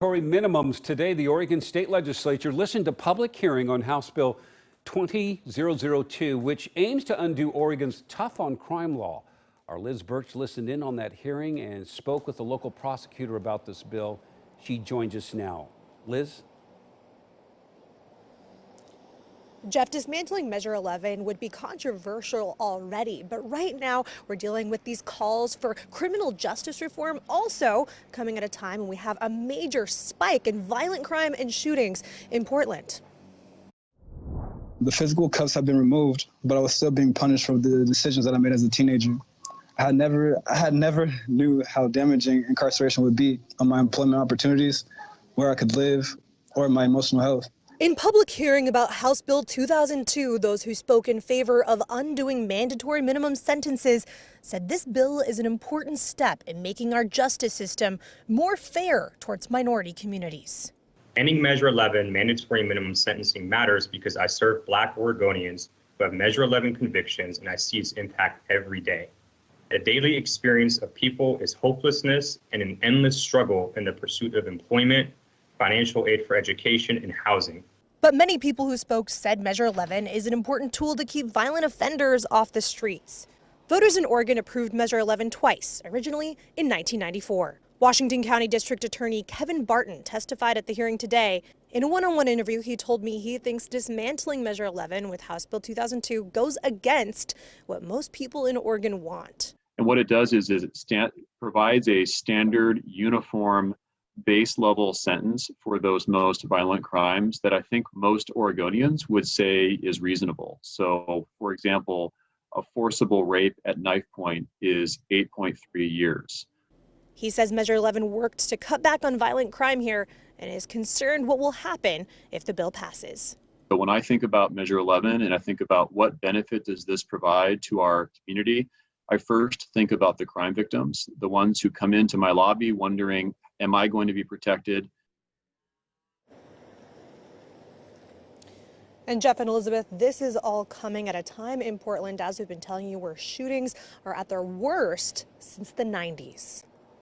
Mandatory minimums. Today, the Oregon State Legislature listened to public hearing on House Bill 20002, which aims to undo Oregon's tough on crime law. Our Liz Birch listened in on that hearing and spoke with the local prosecutor about this bill. She joins us now. Liz? Jeff, dismantling Measure 11 would be controversial already, but right now we're dealing with these calls for criminal justice reform, also coming at a time when we have a major spike in violent crime and shootings in Portland. The physical cuffs have been removed, but I was still being punished for the decisions that I made as a teenager. I had never knew how damaging incarceration would be on my employment opportunities, where I could live, or my emotional health. In public hearing about House Bill 2002, those who spoke in favor of undoing mandatory minimum sentences said this bill is an important step in making our justice system more fair towards minority communities. Ending Measure 11 mandatory minimum sentencing matters because I serve Black Oregonians who have Measure 11 convictions, and I see its impact every day. A daily experience of people is hopelessness and an endless struggle in the pursuit of employment, financial aid for education, and housing. But many people who spoke said Measure 11 is an important tool to keep violent offenders off the streets. Voters in Oregon approved Measure 11 twice, originally in 1994. Washington County District Attorney Kevin Barton testified at the hearing today. In a one-on-one interview, he told me he thinks dismantling Measure 11 with House Bill 2002 goes against what most people in Oregon want. And what it does is it provides a standard, uniform, base level sentence for those most violent crimes that I think most Oregonians would say is reasonable. So, for example, a forcible rape at knife point is 8.3 years. He says Measure 11 worked to cut back on violent crime here and is concerned what will happen if the bill passes. But when I think about Measure 11 and I think about what benefit does this provide to our community, I first think about the crime victims, the ones who come into my lobby wondering, am I going to be protected? And Jeff and Elizabeth, this is all coming at a time in Portland, as we've been telling you, where shootings are at their worst since the 90s.